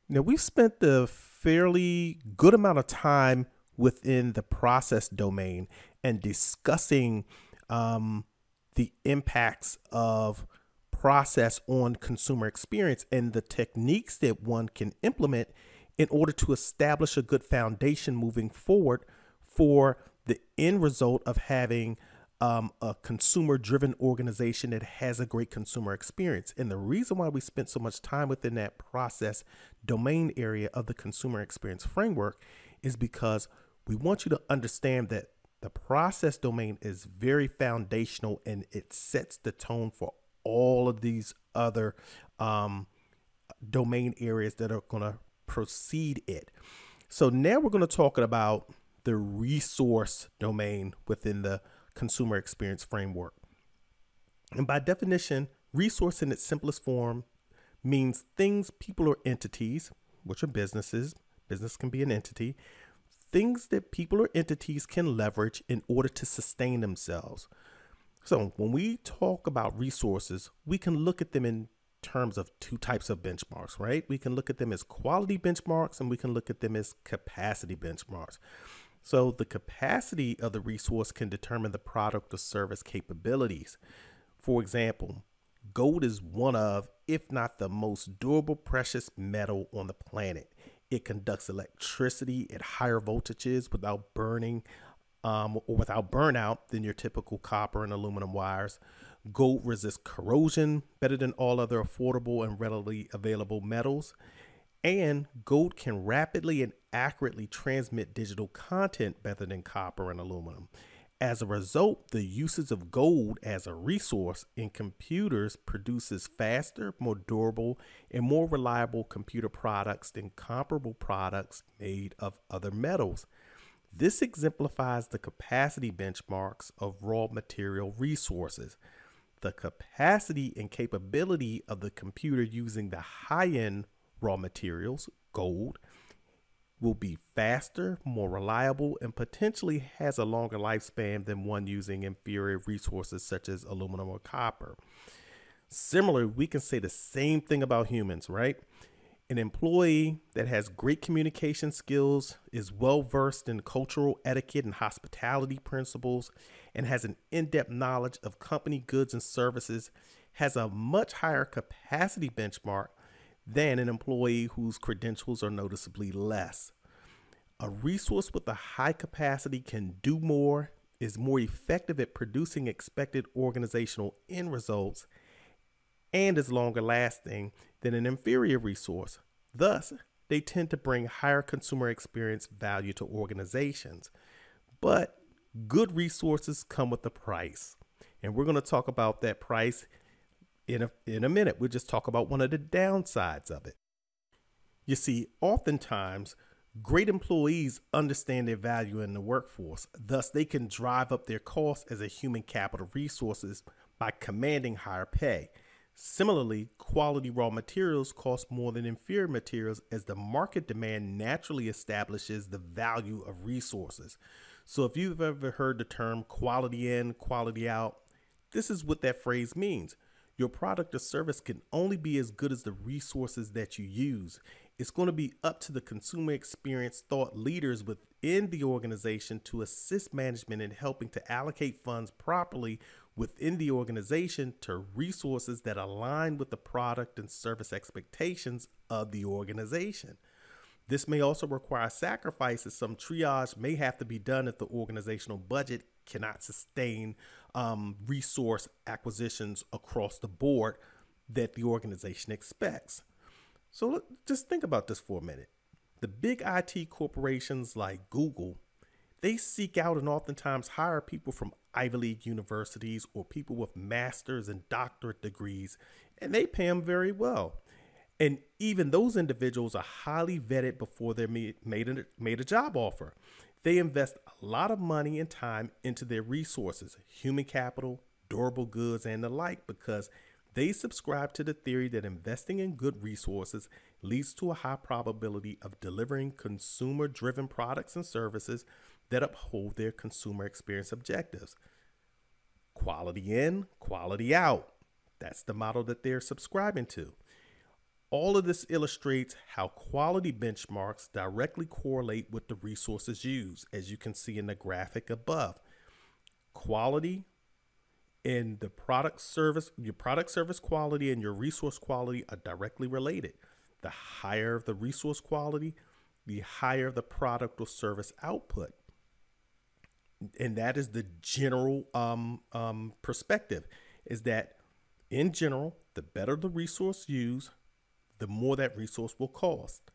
Now, we've spent the fairly good amount of time within the process domain and discussing um, the impacts of process on consumer experience and the techniques that one can implement in order to establish a good foundation moving forward for the end result of having a consumer driven organization that has a great consumer experience. And the reason why we spent so much time within that process domain area of the consumer experience framework is because we want you to understand that the process domain is very foundational and it sets the tone for all of these other um, domain areas that are going to precede it. So now we're going to talk about the resource domain within the consumer experience framework. And by definition, resource in its simplest form means things, people, or entities, which are businesses. Business can be an entity. Things that people or entities can leverage in order to sustain themselves. So when we talk about resources, we can look at them in terms of two types of benchmarks, right? We can look at them as quality benchmarks and we can look at them as capacity benchmarks. So the capacity of the resource can determine the product or service capabilities. For example, gold is one of, if not the most durable precious metal on the planet. It conducts electricity at higher voltages without burning or without burnout than your typical copper and aluminum wires. Gold resists corrosion better than all other affordable and readily available metals. And gold can rapidly and accurately transmit digital content better than copper and aluminum. As a result, the usage of gold as a resource in computers produces faster, more durable, and more reliable computer products than comparable products made of other metals. This exemplifies the capacity benchmarks of raw material resources. The capacity and capability of the computer using the high end raw materials, gold, will be faster, more reliable, and potentially has a longer lifespan than one using inferior resources such as aluminum or copper. Similarly, we can say the same thing about humans, right? An employee that has great communication skills, is well versed in cultural etiquette and hospitality principles, and has an in depth knowledge of company goods and services has a much higher capacity benchmark than an employee whose credentials are noticeably less. A resource with a high capacity can do more, is more effective at producing expected organizational end results, and is longer lasting than an inferior resource. Thus, they tend to bring higher consumer experience value to organizations. But good resources come with a price. And we're going to talk about that price in a minute. We'll just talk about one of the downsides of it. You see, oftentimes, great employees understand their value in the workforce. Thus, they can drive up their costs as a human capital resources by commanding higher pay. Similarly, quality raw materials cost more than inferior materials as the market demand naturally establishes the value of resources. So, if you've ever heard the term quality in, quality out, this is what that phrase means. Your product or service can only be as good as the resources that you use. It's going to be up to the consumer experience thought leaders within the organization to assist management in helping to allocate funds properly within the organization to resources that align with the product and service expectations of the organization. This may also require sacrifices. Some triage may have to be done if the organizational budget cannot sustain resource acquisitions across the board that the organization expects. So just think about this for a minute. The big IT corporations like Google, they seek out and oftentimes hire people from Ivy League universities or people with master's and doctorate degrees, and they pay them very well. And even those individuals are highly vetted before they're made a job offer. They invest a lot of money and time into their resources, human capital, durable goods, and the like, because they subscribe to the theory that investing in good resources leads to a high probability of delivering consumer driven products and services that uphold their consumer experience objectives. Quality in, quality out. That's the model that they're subscribing to. all of this illustrates how quality benchmarks directly correlate with the resources used, as you can see in the graphic above. Quality and the your product service quality and your resource quality are directly related. The higher the resource quality, the higher the product or service output. And that is the general perspective, is that in general, the better the resource used, the more that resource will cost.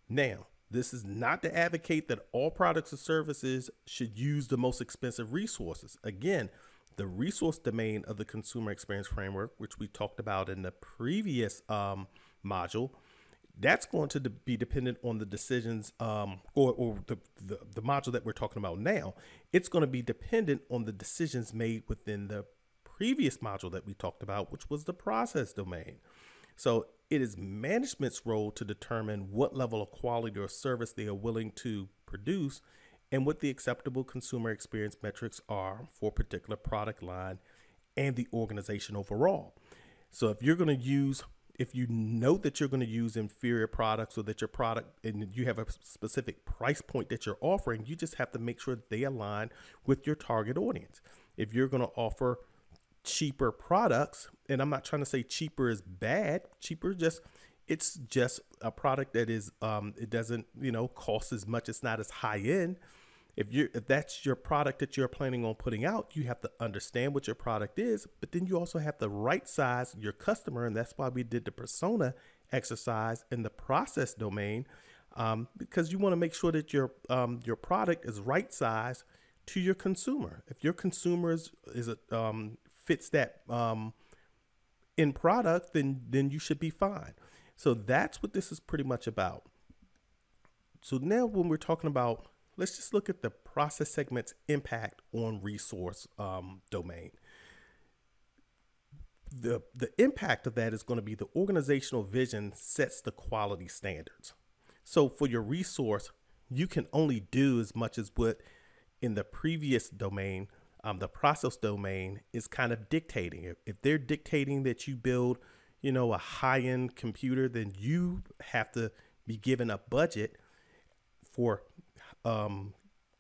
Now, this is not to advocate that all products or services should use the most expensive resources. Again, the resource domain of the consumer experience framework, which we talked about in the previous module, that's going to be dependent on the decisions or the module that we're talking about now. It's going to be dependent on the decisions made within the previous module that we talked about, which was the process domain. So it is management's role to determine what level of quality or service they are willing to produce and what the acceptable consumer experience metrics are for a particular product line and the organization overall. So if you know that you're going to use inferior products, or that your product and you have a specific price point that you're offering, you just have to make sure that they align with your target audience. If you're going to offer cheaper products, and I'm not trying to say cheaper is bad, it's just a product that is it doesn't cost as much, it's not as high end. If that's your product that you're planning on putting out, you have to understand what your product is, but then you also have to right size your customer. And that's why we did the persona exercise in the process domain, because you want to make sure that your product is right sized to your consumer. If your consumer fits that in product, then you should be fine. So that's what this is pretty much about. So now when we're talking about, let's just look at the process segment's impact on resource domain. The impact of that is going to be the organizational vision sets the quality standards. So for your resource, you can only do as much as what in the previous domain, the process domain is kind of dictating. If they're dictating that you build, a high-end computer, then you have to be given a budget for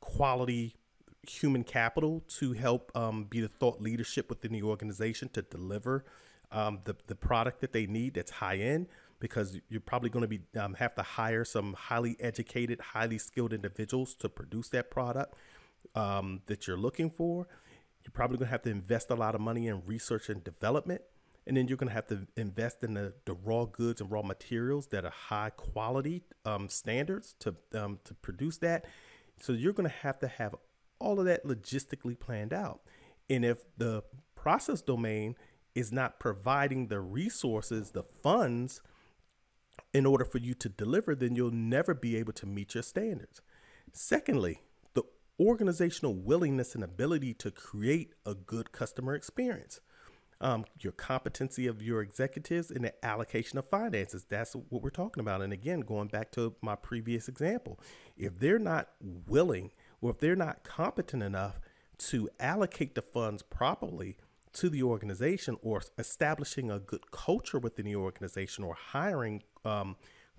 quality human capital to help be the thought leadership within the organization to deliver the product that they need that's high end, because you're probably going to be have to hire some highly educated, highly skilled individuals to produce that product that you're looking for. You're probably going to have to invest a lot of money in research and development. And then you're going to have to invest in the raw goods and raw materials that are high quality standards to produce that. So you're going to have all of that logistically planned out. And if the process domain is not providing the resources, the funds, in order for you to deliver, then you'll never be able to meet your standards. Secondly, the organizational willingness and ability to create a good customer experience. Your competency of your executives in the allocation of finances. That's what we're talking about. And again, going back to my previous example, if they're not willing, or if they're not competent enough to allocate the funds properly to the organization, or establishing a good culture within the organization, or hiring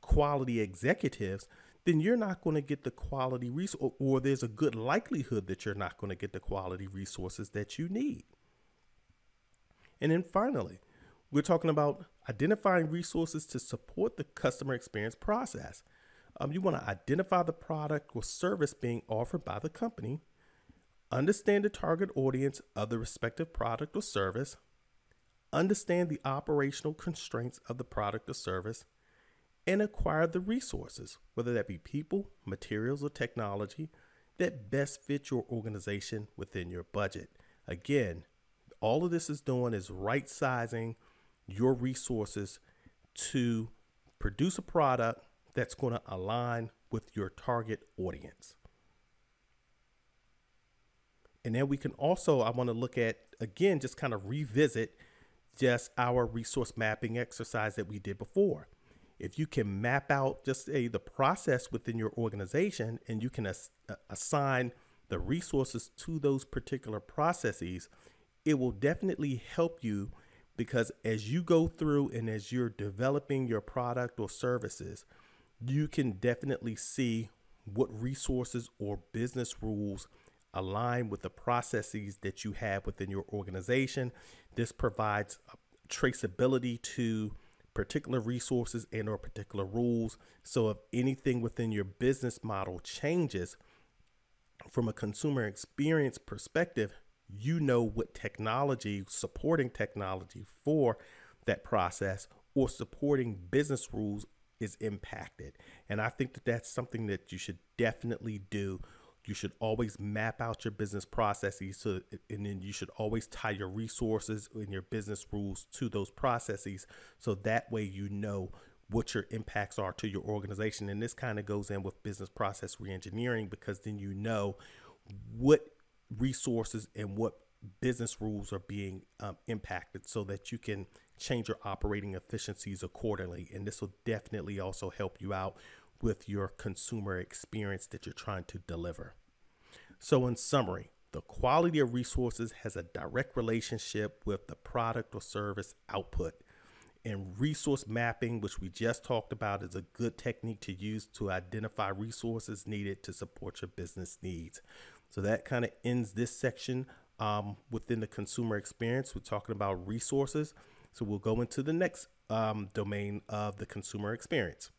quality executives, then you're not going to get the quality resource, or there's a good likelihood that you're not going to get the quality resources that you need. And then finally, we're talking about identifying resources to support the customer experience process. You want to identify the product or service being offered by the company, understand the target audience of the respective product or service, understand the operational constraints of the product or service, and acquire the resources, whether that be people, materials, or technology, that best fit your organization within your budget. Again, all of this is doing is right sizing your resources to produce a product that's going to align with your target audience. And then we can also, I want to look at, again, just kind of revisit just our resource mapping exercise that we did before. If you can map out just the process within your organization, and you can assign the resources to those particular processes, it will definitely help you because as you go through and as you're developing your product or services, you can definitely see what resources or business rules align with the processes that you have within your organization. This provides traceability to particular resources and or particular rules. So if anything within your business model changes from a consumer experience perspective, you know what technology, supporting technology for that process or supporting business rules is impacted. And I think that that's something that you should definitely do. You should always map out your business processes, and then you should always tie your resources and your business rules to those processes. So that way, you know what your impacts are to your organization. And this kind of goes in with business process reengineering, because then you know what resources and what business rules are being impacted, so that you can change your operating efficiencies accordingly. And this will definitely also help you out with your consumer experience that you're trying to deliver. So in summary, the quality of resources has a direct relationship with the product or service output. And resource mapping, which we just talked about, is a good technique to use to identify resources needed to support your business needs. So that kind of ends this section within the consumer experience. We're talking about resources. So we'll go into the next domain of the consumer experience.